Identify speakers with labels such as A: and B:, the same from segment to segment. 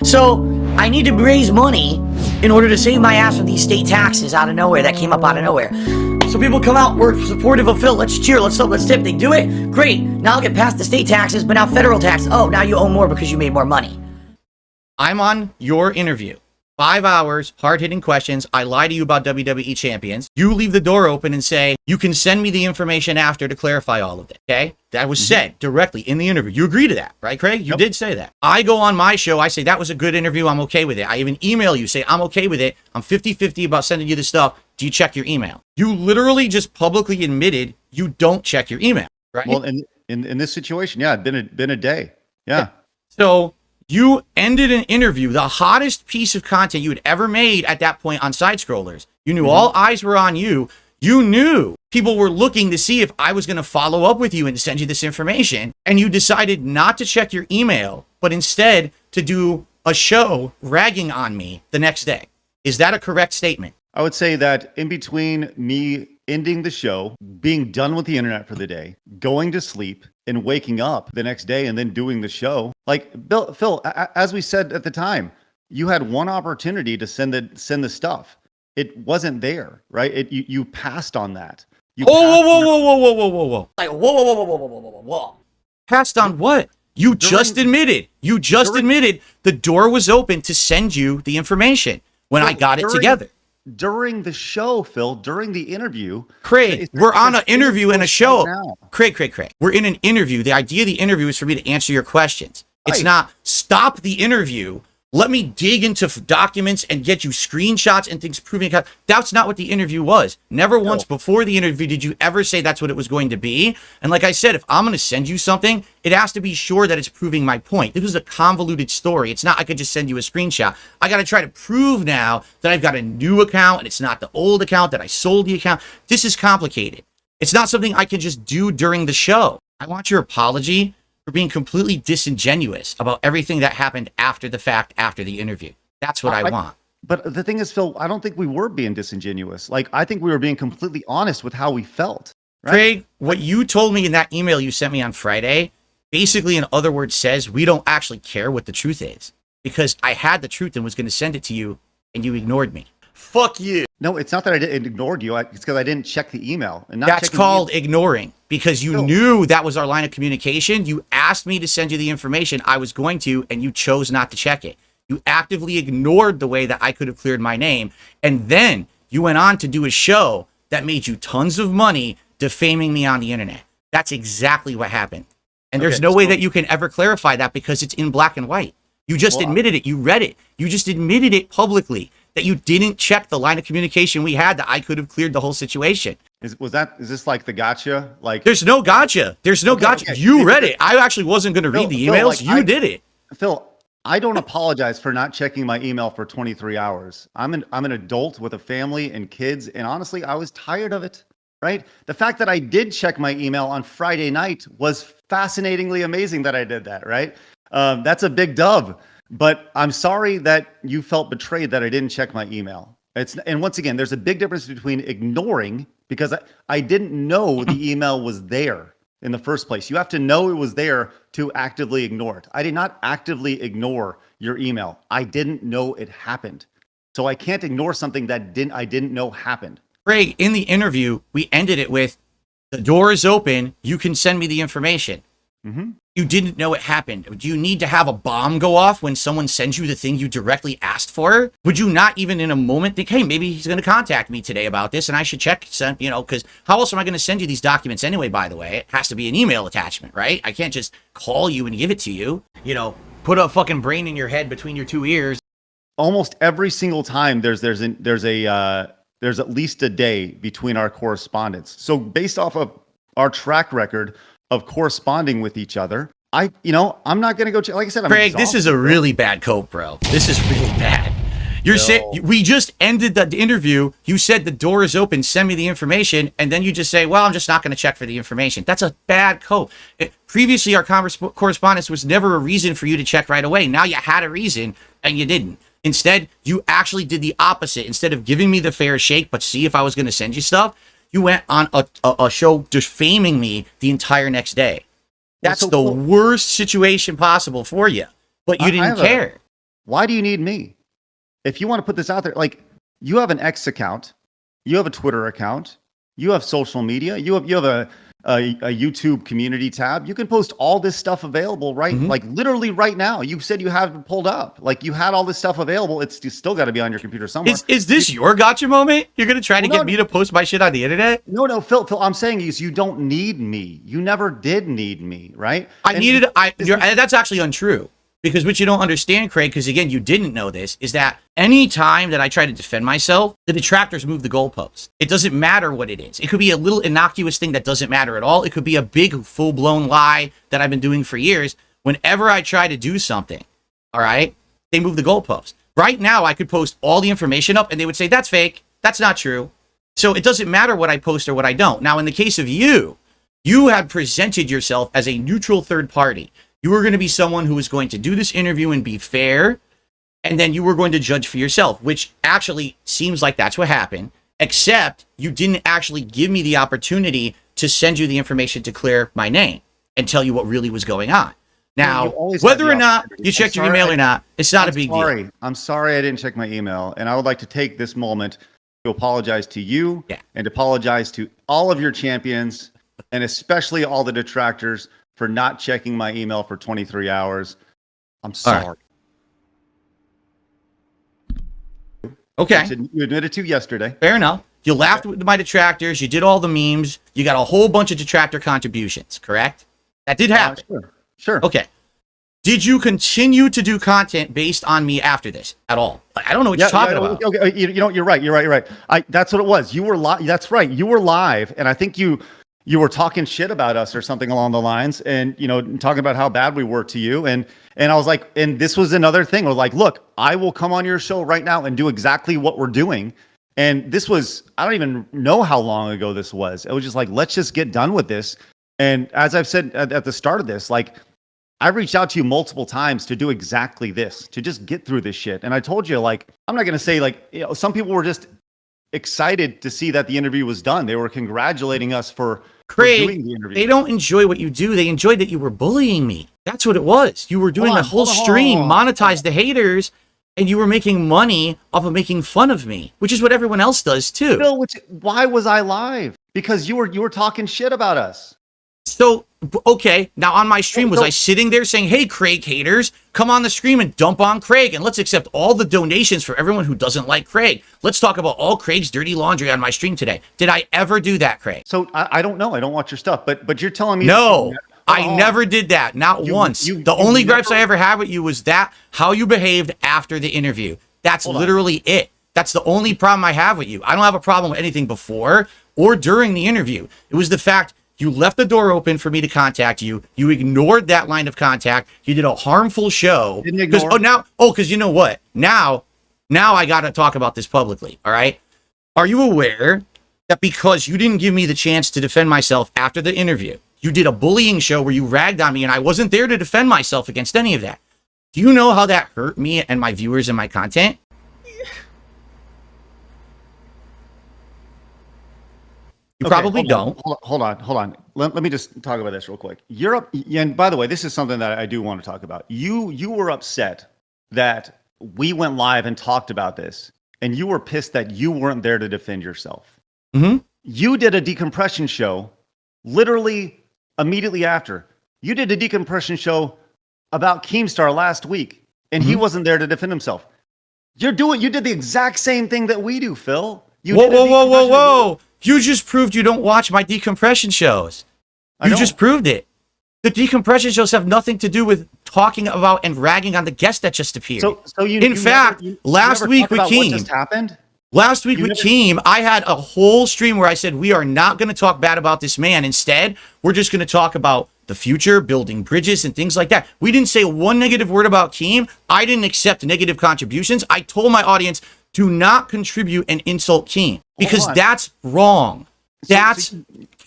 A: So I need to raise money in order to save my ass from these state taxes out of nowhere that came up out of nowhere. So people come out, we're supportive of Phil, let's cheer, let's tip. They do it, great. Now I'll get past the state taxes, but now federal tax. Oh, now you owe more because you made more money.
B: I'm on your interview. 5 hours, hard-hitting questions. I lie to you about WWE champions. You leave the door open and say, you can send me the information after to clarify all of it, okay? That was said directly in the interview. You agree to that, right, Craig? You did say that. I go on my show, I say, that was a good interview, I'm okay with it. I even email you, say, I'm okay with it. I'm 50-50 about sending you the stuff. Do you check your email? You literally just publicly admitted you don't check your email, right?
C: Well, in this situation, yeah, it'd been a day. Yeah.
B: So you ended an interview, the hottest piece of content you had ever made at that point on Side Scrollers. You knew all eyes were on you. You knew people were looking to see if I was going to follow up with you and send you this information. And you decided not to check your email, but instead to do a show ragging on me the next day. Is that a correct statement?
C: I would say that in between me ending the show, being done with the internet for the day, going to sleep, and waking up the next day and then doing the show, like Phil, as we said at the time, you had one opportunity to send the stuff. It wasn't there, right? You passed on that.
B: Whoa.
A: Like, whoa.
B: Passed on what? You just admitted the door was open to send you the information when I got it together.
C: During the show, Phil, during the interview.
B: Craig, we're on an interview and a show. Craig. We're in an interview. The idea of the interview is for me to answer your questions. It's not stop the interview. Let me dig into documents and get you screenshots and things proving. That's not what the interview was. Never once before the interview did you ever say that's what it was going to be. And like I said, if I'm going to send you something, it has to be sure that it's proving my point. This was a convoluted story. It's not I could just send you a screenshot. I got to try to prove now that I've got a new account and it's not the old account, that I sold the account. This is complicated. It's not something I can just do during the show. I want your apology for being completely disingenuous about everything that happened after the fact, after the interview. That's what I want.
C: But the thing is, Phil, I don't think we were being disingenuous. Like, I think we were being completely honest with how we felt. Right?
B: Craig, what you told me in that email you sent me on Friday, basically, in other words, says we don't actually care what the truth is because I had the truth and was going to send it to you and you ignored me. Fuck you.
C: No, it's not that I ignored you. It's because I didn't check the email. And
B: that's called ignoring because you knew that was our line of communication. You asked me to send you the information I was going to, and you chose not to check it. You actively ignored the way that I could have cleared my name. And then you went on to do a show that made you tons of money defaming me on the internet. That's exactly what happened. And there's no way that you can ever clarify that because it's in black and white. You just admitted it. You read it. You just admitted it publicly that you didn't check the line of communication we had that I could have cleared the whole situation.
C: Is this like the gotcha? Like,
B: there's no gotcha. There's no gotcha. Okay. You read it. I actually wasn't going to read the emails. Phil, you did it.
C: Phil, I don't apologize for not checking my email for 23 hours. I'm an adult with a family and kids. And honestly, I was tired of it, right? The fact that I did check my email on Friday night was fascinatingly amazing that I did that, right? That's a big dub. But I'm sorry that you felt betrayed that I didn't check my email. And once again, there's a big difference between ignoring, because I didn't know the email was there in the first place. You have to know it was there to actively ignore it. I did not actively ignore your email. I didn't know it happened. So I can't ignore something that I didn't know happened.
B: Craig, in the interview, we ended it with, the door is open. You can send me the information. Mm-hmm. You didn't know it happened. Do you need to have a bomb go off when someone sends you the thing you directly asked for? Would you not even in a moment think, hey, maybe he's going to contact me today about this and I should check, because how else am I going to send you these documents anyway, by the way? It has to be an email attachment, right? I can't just call you and give it to you. Put a fucking brain in your head between your two ears.
C: Almost every single time there's at least a day between our correspondence. So based off of our track record of corresponding with each other, I'm not going to go check. Like I said,
B: Craig, this is a really bad cope, bro. This is really bad. You're saying we just ended the interview. You said the door is open. Send me the information, and then you just say, "Well, I'm just not going to check for the information." That's a bad cope. Previously, our correspondence was never a reason for you to check right away. Now you had a reason, and you didn't. Instead, you actually did the opposite. Instead of giving me the fair shake, but see if I was going to send you stuff, you went on a show defaming me the entire next day. That's the worst situation possible for you, but you didn't care.
C: Why do you need me? If you want to put this out there, like, you have an X account, you have a Twitter account, you have social media, you have a YouTube community tab. You can post all this stuff available, right? Like, literally right now. You said you have it pulled up. Like, you had all this stuff available. It's still got to be on your computer somewhere.
B: Is this your gotcha moment? You're gonna try to get me to post my shit on the internet?
C: No, Phil. I'm saying is you don't need me. You never did need me, right?
B: That's actually untrue. Because what you don't understand, Craig, because again, you didn't know this, is that any time that I try to defend myself, the detractors move the goalpost. It doesn't matter what it is. It could be a little innocuous thing that doesn't matter at all. It could be a big, full-blown lie that I've been doing for years. Whenever I try to do something, all right, they move the goalpost. Right now, I could post all the information up, and they would say, that's fake. That's not true. So it doesn't matter what I post or what I don't. Now, in the case of you had presented yourself as a neutral third party. You were going to be someone who was going to do this interview and be fair, and then you were going to judge for yourself, which actually seems like that's what happened, except you didn't actually give me the opportunity to send you the information to clear my name and tell you what really was going on. Now, whether or not you checked your email or not, it's not a big deal.
C: I'm sorry I didn't check my email, and I would like to take this moment to apologize to you and apologize to all of your champions, and especially all the detractors for not checking my email for 23 hours. I'm sorry.
B: Right. Okay.
C: You admitted to yesterday.
B: Fair enough. You laughed with my detractors. You did all the memes. You got a whole bunch of detractor contributions, correct? That did happen.
C: Sure.
B: Okay. Did you continue to do content based on me after this at all? I don't know what you're talking about.
C: Okay. You're right. That's what it was. You were live. That's right. You were live. And I think you were talking shit about us or something along the lines, and talking about how bad we were to you, and I was like, and this was another thing. We're like, look, I will come on your show right now and do exactly what we're doing. And this was, I don't even know how long ago this was. It was just like, let's just get done with this. And as I've said at the start of this, like, I reached out to you multiple times to do exactly this, to just get through this shit. And I told you, like, I'm not going to say, like, some people were just excited to see that the interview was done. They were congratulating us for doing the interview.
B: They don't enjoy what you do. They enjoyed that you were bullying me. That's what it was. You were doing a whole stream, monetize the haters, and you were making money off of making fun of me, which is what everyone else does too.
C: Bill, why was I live? Because you were talking shit about us.
B: So, okay, now on my stream, was I sitting there saying, hey, Craig haters, come on the stream and dump on Craig, and let's accept all the donations for everyone who doesn't like Craig. Let's talk about all Craig's dirty laundry on my stream today. Did I ever do that, Craig?
C: So, I don't know. I don't watch your stuff, but you're telling me...
B: No, I never did that. Not once. The only gripes I ever had with you was that, how you behaved after the interview. That's literally it. That's the only problem I have with you. I don't have a problem with anything before or during the interview. It was the fact... You left the door open for me to contact you. You ignored that line of contact. You did a harmful show. Because you know what? Now I got to talk about this publicly. All right. Are you aware that because you didn't give me the chance to defend myself after the interview, you did a bullying show where you ragged on me and I wasn't there to defend myself against any of that? Do you know how that hurt me and my viewers and my content? You probably don't.
C: Hold on. Let me just talk about this real quick. Europe, and by the way, this is something that I do want to talk about. You were upset that we went live and talked about this, and you were pissed that you weren't there to defend yourself.
B: Mm-hmm.
C: You did a decompression show literally immediately after. You did a decompression show about Keemstar last week, and he wasn't there to defend himself. You did the exact same thing that we do, Phil.
B: Whoa. You just proved you don't watch my decompression shows. You just proved it. The decompression shows have nothing to do with talking about and ragging on the guest that just appeared. In fact, last week with Keem, I had a whole stream where I said, we are not going to talk bad about this man. Instead, we're just going to talk about the future, building bridges and things like that. We didn't say one negative word about Keem. I didn't accept negative contributions. I told my audience, do not contribute and insult Keem, because that's wrong. That's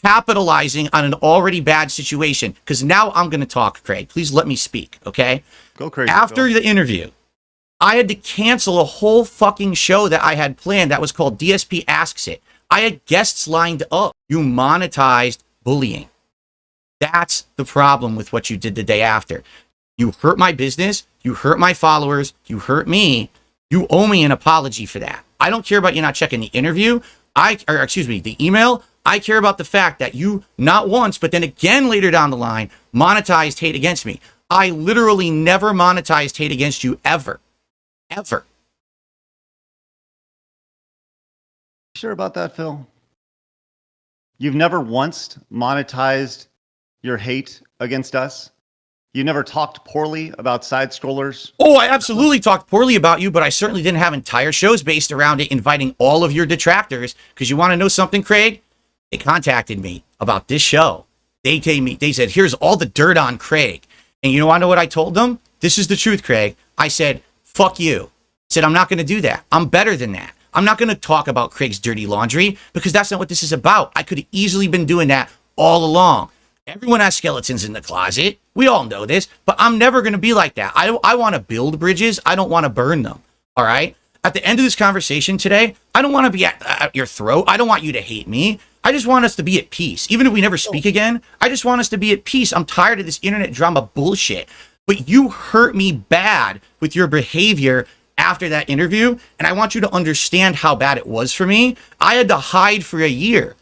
B: capitalizing on an already bad situation. Because now I'm going to talk, Craig. Please let me speak, okay?
C: Go crazy.
B: After the interview, I had to cancel a whole fucking show that I had planned that was called DSP Asks It. I had guests lined up. You monetized bullying. That's the problem with what you did the day after. You hurt my business. You hurt my followers. You hurt me. You owe me an apology for that. I don't care about you not checking the interview. The email. I care about the fact that you not once, but then again later down the line, monetized hate against me. I literally never monetized hate against you ever. Ever.
C: Sure about that, Phil? You've never once monetized your hate against us? You never talked poorly about side scrollers?
B: Oh, I absolutely talked poorly about you, but I certainly didn't have entire shows based around it, inviting all of your detractors. Because you want to know something, Craig? They contacted me about this show. They said, here's all the dirt on Craig. And you know, I know what I told them? This is the truth, Craig. I said, fuck you. I said, I'm not going to do that. I'm better than that. I'm not going to talk about Craig's dirty laundry because that's not what this is about. I could have easily been doing that all along. Everyone has skeletons in the closet. We all know this, but I'm never going to be like that. I want to build bridges. I don't want to burn them. All right. At the end of this conversation today, I don't want to be at your throat. I don't want you to hate me. I just want us to be at peace. Even if we never speak again, I just want us to be at peace. I'm tired of this internet drama bullshit. But you hurt me bad with your behavior after that interview, and I want you to understand how bad it was for me. I had to hide for a year.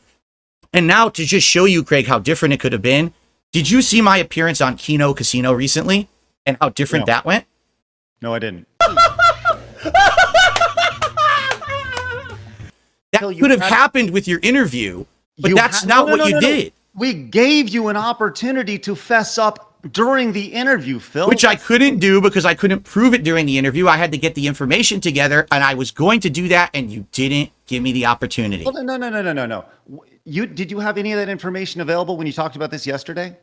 B: And now to just show you, Craig, how different it could have been, did you see my appearance on Kino Casino recently and how different that went?
C: No, I didn't.
B: That could have happened with your interview, but that's not what you did.
C: We gave you an opportunity to fess up during the interview, Phil.
B: Which I couldn't do because I couldn't prove it during the interview. I had to get the information together, and I was going to do that, and you didn't give me the opportunity.
C: Well, no. Did you have any of that information available when you talked about this yesterday?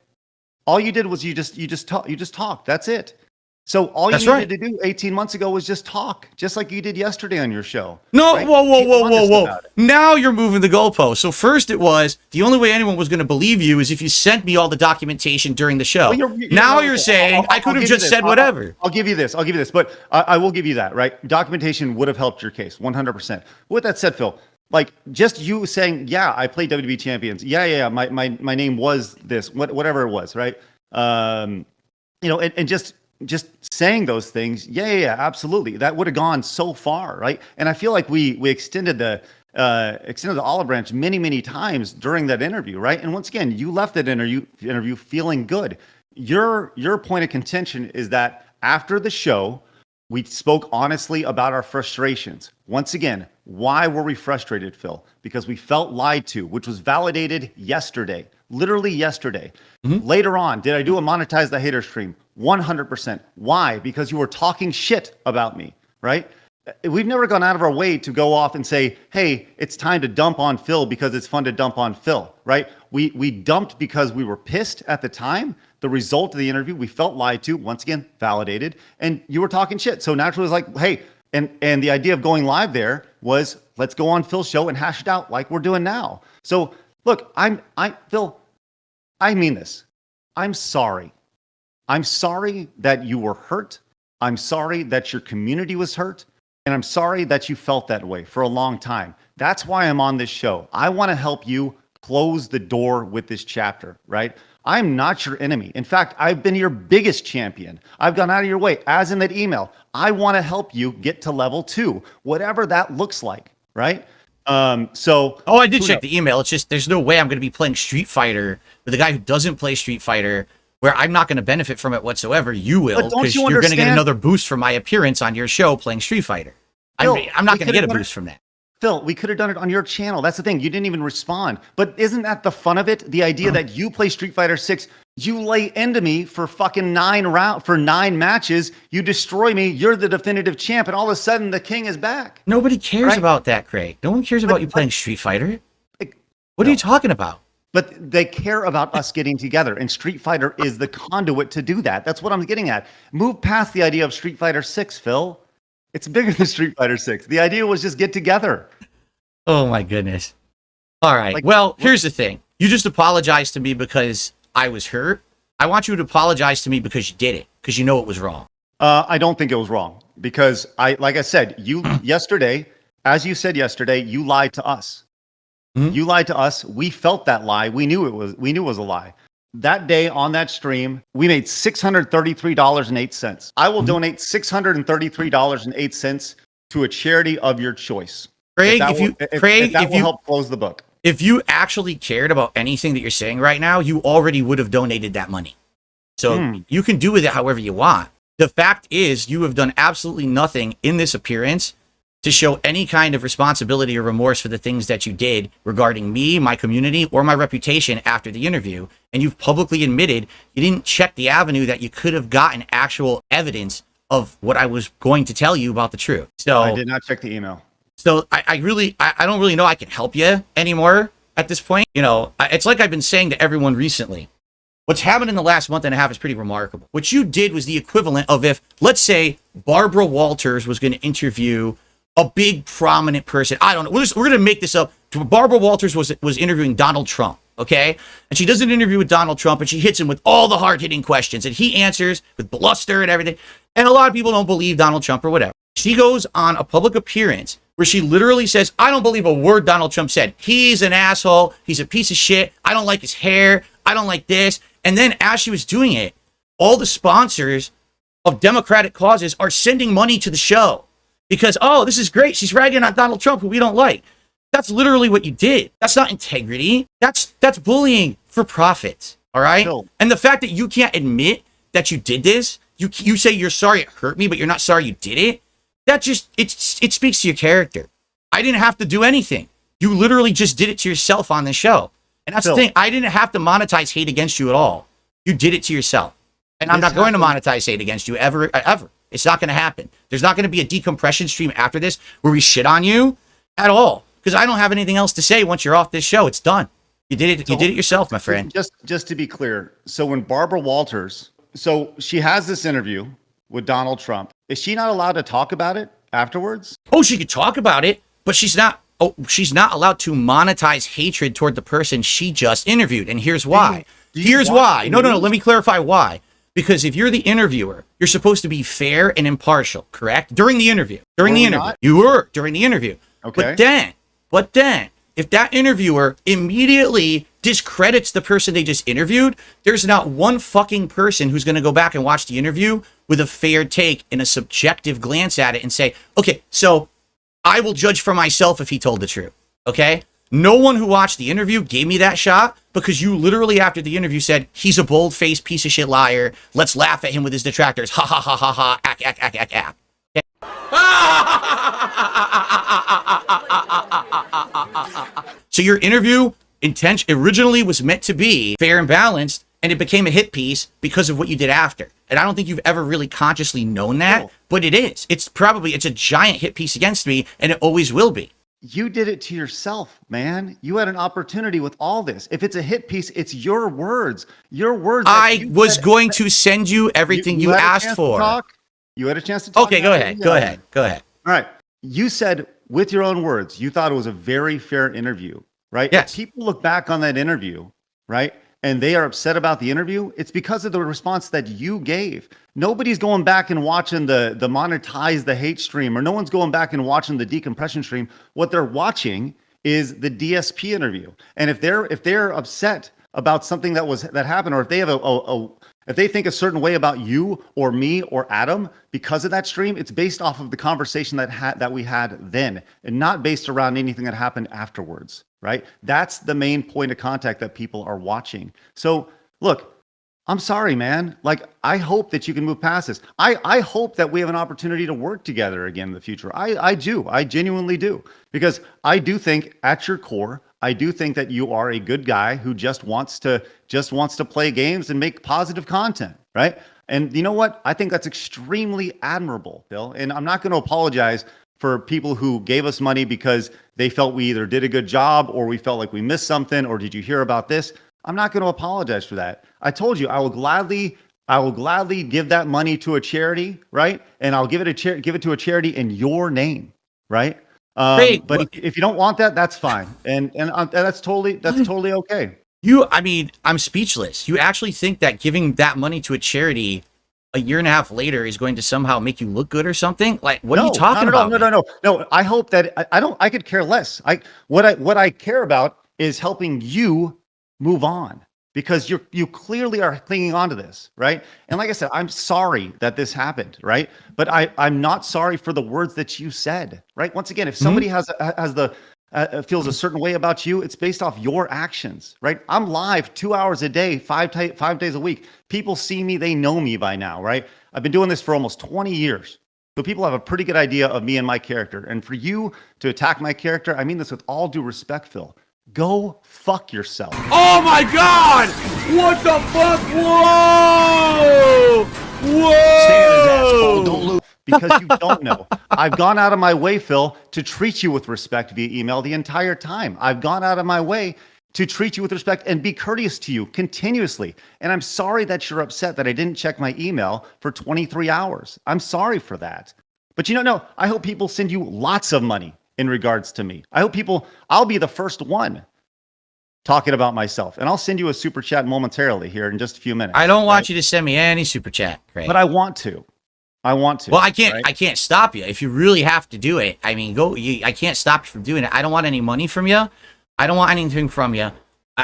C: All you did was you just talked. That's it. So all you needed to do 18 months ago was just talk, just like you did yesterday on your show.
B: No,
C: right?
B: whoa. Now you're moving the goalpost. So first it was, the only way anyone was going to believe you is if you sent me all the documentation during the show.
C: Well,
B: you're saying I could have just said whatever.
C: I'll give you this. But I will give you that, right? Documentation would have helped your case, 100%. With that said, Phil, like just you saying, yeah, I played WWE Champions. Yeah. My name was this, whatever it was, right? And just saying those things, yeah, absolutely. That would have gone so far, right? And I feel like we extended the olive branch many times during that interview, right? And once again, you left that interview feeling good. Your point of contention is that after the show, we spoke honestly about our frustrations. Once again, why were we frustrated, Phil? Because we felt lied to, which was validated yesterday, literally yesterday. Mm-hmm. Later on, did I do a Monetize the Hater stream? 100%. Why? Because you were talking shit about me, right? We've never gone out of our way to go off and say, hey, it's time to dump on Phil because it's fun to dump on Phil, right? We dumped because we were pissed at the time. The result of the interview, we felt lied to, once again, validated, and you were talking shit. So naturally it was like, hey, and the idea of going live there was, let's go on Phil's show and hash it out like we're doing now. So look, Phil, I mean this. I'm sorry. I'm sorry that you were hurt. I'm sorry that your community was hurt. And I'm sorry that you felt that way for a long time. That's why I'm on this show. I want to help you close the door with this chapter, right? I'm not your enemy. In fact, I've been your biggest champion. I've gone out of your way, as in that email. I want to help you get to level 2, whatever that looks like, right?
B: I did check the email. It's just, there's no way I'm going to be playing Street Fighter with a guy who doesn't play Street Fighter, where I'm not going to benefit from it whatsoever. You will, because you're going to get another boost from my appearance on your show playing Street Fighter. Phil, I'm not going to get a boost from that.
C: Phil, we could have done it on your channel. That's the thing. You didn't even respond. But isn't that the fun of it? The idea that you play Street Fighter 6, you lay into me for fucking 9 matches. You destroy me. You're the definitive champ. And all of a sudden, the king is back.
B: Nobody cares about that, Craig. No one cares about you playing Street Fighter. What are you talking about?
C: But they care about us getting together. And Street Fighter is the conduit to do that. That's what I'm getting at. Move past the idea of Street Fighter 6, Phil. It's bigger than Street Fighter 6. The idea was just get together.
B: Oh my goodness. All right. Well, here's the thing. You just apologized to me because I was hurt. I want you to apologize to me because you did it, because you know it was wrong.
C: I don't think it was wrong because like I said, yesterday, as you said yesterday, you lied to us. Mm-hmm. You lied to us. We felt that lie. We knew it was a lie. that day on that stream, we made $633.08. I will donate $633.08 to a charity of your choice.
B: Craig,
C: if that will help close the book.
B: If you actually cared about anything that you're saying right now, you already would have donated that money. So you can do with it however you want. The fact is, you have done absolutely nothing in this appearance to show any kind of responsibility or remorse for the things that you did regarding me, my community, or my reputation after the interview. And you've publicly admitted you didn't check the avenue that you could have gotten actual evidence of what I was going to tell you about the truth. So
C: I did not check the email.
B: So I don't really know I can help you anymore at this point. You know, it's like I've been saying to everyone recently. What's happened in the last month and a half is pretty remarkable. What you did was the equivalent of if, let's say, Barbara Walters was going to interview a big prominent person. I don't know. We're going to make this up. Barbara Walters was interviewing Donald Trump, okay? And she does an interview with Donald Trump, and she hits him with all the hard-hitting questions, and he answers with bluster and everything. And a lot of people don't believe Donald Trump or whatever. She goes on a public appearance where she literally says, I don't believe a word Donald Trump said. He's an asshole. He's a piece of shit. I don't like his hair. I don't like this. And then as she was doing it, all the sponsors of Democratic causes are sending money to the show because, oh, this is great. She's ragging on Donald Trump, who we don't like. That's literally what you did. That's not integrity. That's bullying for profit. All right. No. And the fact that you can't admit that you did this, you say you're sorry it hurt me, but you're not sorry you did it. That just, it speaks to your character. I didn't have to do anything. You literally just did it to yourself on the show. And that's the thing. I didn't have to monetize hate against you at all. You did it to yourself. And I'm not going to monetize hate against you ever. It's not going to happen. There's not going to be a decompression stream after this where we shit on you at all. Because I don't have anything else to say once you're off this show. It's done. You did it. You did it yourself, my friend.
C: Just to be clear. So when Barbara Walters, so she has this interview with Donald Trump. Is she not allowed to talk about it afterwards?
B: Oh, she could talk about it, but she's not allowed to monetize hatred toward the person she just interviewed. And here's why. Here's why. No. Let me clarify why. Because if you're the interviewer, you're supposed to be fair and impartial, correct? During the interview. You were during the interview.
C: Okay.
B: But then, if that interviewer immediately discredits the person they just interviewed, there's not one fucking person who's going to go back and watch the interview with a fair take and a subjective glance at it and say, okay, so I will judge for myself if he told the truth, okay? No one who watched the interview gave me that shot because you literally after the interview said, he's a bold-faced piece of shit liar. Let's laugh at him with his detractors. Ha ha ha ha ha, ack, ack, ack, ack, ack. Okay? So your interview originally was meant to be fair and balanced, and it became a hit piece because of what you did after. And I don't think you've ever really consciously known that, but it is. It's a giant hit piece against me, and it always will be.
C: You did it to yourself, man. You had an opportunity with all this. If it's a hit piece, it's your words. Your words.
B: I was going to send you everything you asked for.
C: You had a chance to talk.
B: Okay, go ahead. Go ahead.
C: All right. You said with your own words, you thought it was a very fair interview, right?
B: Yes.
C: If people look back on that interview, right, and they are upset about the interview, it's because of the response that you gave. Nobody's going back and watching the Monetized, the hate stream, or no one's going back and watching the Decompression stream. What they're watching is the DSP interview. And if they're upset about something that happened, or if they have if they think a certain way about you or me or Adam because of that stream, it's based off of the conversation that we had then, and not based around anything that happened afterwards, right? That's the main point of contact that people are watching. So look, I'm sorry, man. Like, I hope that you can move past this. I hope that we have an opportunity to work together again in the future. I do. I genuinely do. Because I do think at your core, I do think that you are a good guy who just wants to play games and make positive content, right? And you know what? I think that's extremely admirable, Bill. And I'm not going to apologize for people who gave us money because they felt we either did a good job or we felt like we missed something, or did you hear about this? I'm not going to apologize for that. I told you I will gladly give that money to a charity, right? And I'll give it to a charity in your name, right? But if you don't want that, that's fine, and that's totally okay.
B: I'm speechless. You actually think that giving that money to a charity a year and a half later is going to somehow make you look good or something? Like, what are you talking about?
C: No. I hope that I could care less. What I care about is helping you move on. because you clearly are clinging on to this, right? And like I said, I'm sorry that this happened, right? But I'm not sorry for the words that you said, right? Once again, if somebody feels a certain way about you, it's based off your actions, right? I'm live 2 hours a day, 5 days a week. People see me, they know me by now, right? I've been doing this for almost 20 years. So people have a pretty good idea of me and my character. And for you to attack my character, I mean this with all due respect, Phil. Go fuck yourself.
B: Oh my God! What the fuck? Whoa! Whoa!
C: Don't lose because you don't know. I've gone out of my way, Phil, to treat you with respect via email the entire time. I've gone out of my way to treat you with respect and be courteous to you continuously. And I'm sorry that you're upset that I didn't check my email for 23 hours. I'm sorry for that. But no, I hope people send you lots of money in regards to me. I hope I'll be the first one talking about myself. And I'll send you a super chat momentarily here in just a few minutes.
B: I don't want you to send me any super chat, Craig.
C: But I want to.
B: Well, I can't stop you. If you really have to do it, I mean, I can't stop you from doing it. I don't want any money from you. I don't want anything from you,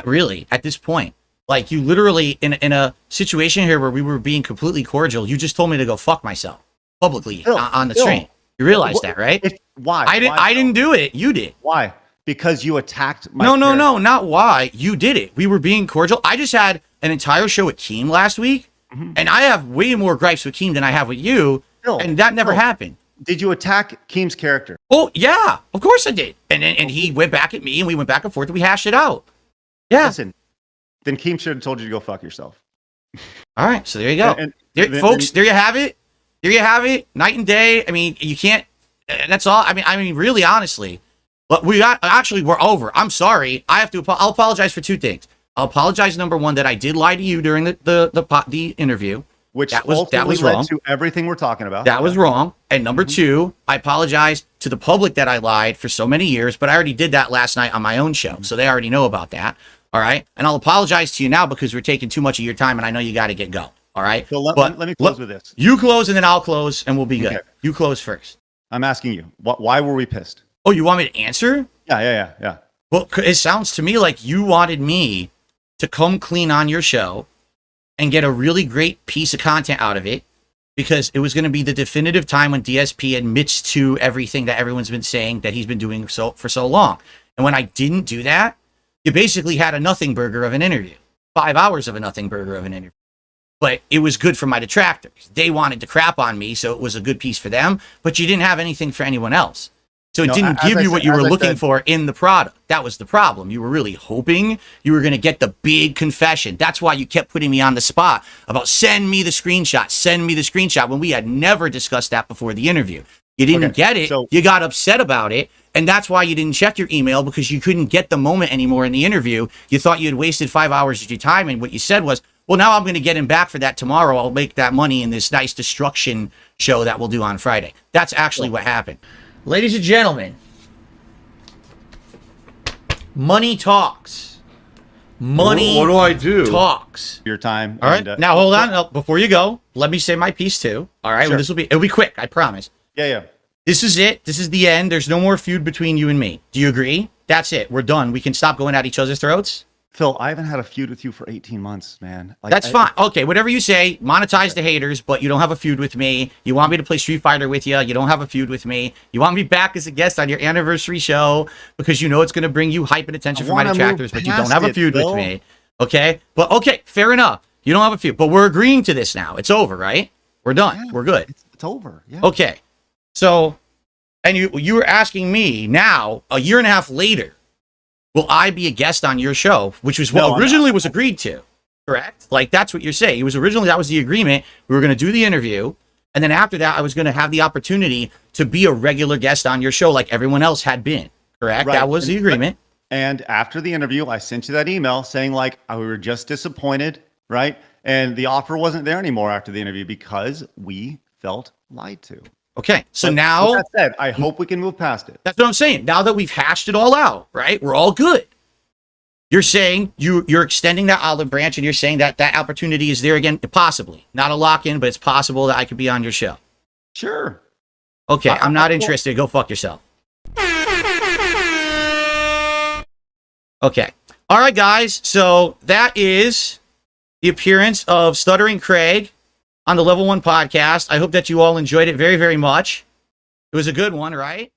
B: really, at this point. Like, you literally, in a situation here where we were being completely cordial, you just told me to go fuck myself publicly on the stream. You realize that, right?
C: Why?
B: I didn't do it. You did.
C: Why? Because you attacked my
B: No, not why. You did it. We were being cordial. I just had an entire show with Keem last week, and I have way more gripes with Keem than I have with you, and that never happened.
C: Did you attack Keem's character?
B: Oh, yeah. Of course I did. And he went back at me, and we went back and forth, and we hashed it out. Yeah.
C: Listen, then Keem should have told you to go fuck yourself.
B: All right, so there you go. Folks, there you have it. There you have it. Night and day. I mean, you can't... That's all. I mean, really, honestly. But we're over. I'm sorry. I'll apologize for two things. I'll apologize, number one, that I did lie to you during the interview.
C: Which that was wrong. Led to everything we're talking about.
B: That was wrong. And number two, I apologize to the public that I lied for so many years, but I already did that last night on my own show, so they already know about that. All right? And I'll apologize to you now because we're taking too much of your time, and I know you got to get going. All right?
C: So let me close with this.
B: You close, and then I'll close, and we'll be good. Okay. You close first.
C: I'm asking you, why were we pissed?
B: Oh, you want me to answer?
C: Yeah.
B: Well, it sounds to me like you wanted me to come clean on your show and get a really great piece of content out of it because it was going to be the definitive time when DSP admits to everything that everyone's been saying that he's been doing for so long. And when I didn't do that, you basically had a nothing burger of an interview, 5 hours of a nothing burger of an interview. But it was good for my detractors. They wanted to crap on me, so it was a good piece for them, but you didn't have anything for anyone else. So it didn't give you what you were looking for in the product. That was the problem. You were really hoping you were going to get the big confession. That's why you kept putting me on the spot about send me the screenshot, when we had never discussed that before the interview. You didn't get it. You got upset about it. And that's why you didn't check your email because you couldn't get the moment anymore in the interview. You thought you had wasted 5 hours of your time. And what you said was, well, now I'm going to get him back for that tomorrow. I'll make that money in this nice destruction show that we'll do on Friday. That's actually what happened. Ladies and gentlemen, money talks. Money
D: what do I do?
B: Talks.
C: Your time.
B: All right. Now, hold on. Before you go, let me say my piece too. All right.
C: Sure.
B: Well, it'll be quick. I promise.
C: Yeah.
B: This is it. This is the end. There's no more feud between you and me. Do you agree? That's it. We're done. We can stop going at each other's throats.
C: Phil, I haven't had a feud with you for 18 months, man.
B: That's fine. Okay, whatever you say, monetize the haters, but you don't have a feud with me. You want me to play Street Fighter with you. You don't have a feud with me. You want me back as a guest on your anniversary show because you know it's going to bring you hype and attention from my detractors, but you don't have a feud with me. Okay? But okay, fair enough. You don't have a feud, but we're agreeing to this now. It's over, right? We're done. Yeah, we're good.
C: It's over. Yeah.
B: Okay. So, and you were asking me now, a year and a half later, will I be a guest on your show? Which was what originally was agreed to, correct? Like, that's what you're saying. It was originally, that was the agreement. We were going to do the interview. And then after that, I was going to have the opportunity to be a regular guest on your show like everyone else had been, correct? Right. That was the agreement.
C: And after the interview, I sent you that email saying, like, we were just disappointed, right? And the offer wasn't there anymore after the interview because we felt lied to.
B: Okay, so now...
C: With that said, I hope we can move past it.
B: That's what I'm saying. Now that we've hashed it all out, right? We're all good. You're saying you're extending that olive branch and you're saying that that opportunity is there again, possibly. Not a lock-in, but it's possible that I could be on your show.
C: Sure.
B: Okay, I'm not interested. Go fuck yourself. Okay, All right, guys. So that is the appearance of Stuttering Craig on the Level 1 podcast. I hope that you all enjoyed it very, very much. It was a good one, right?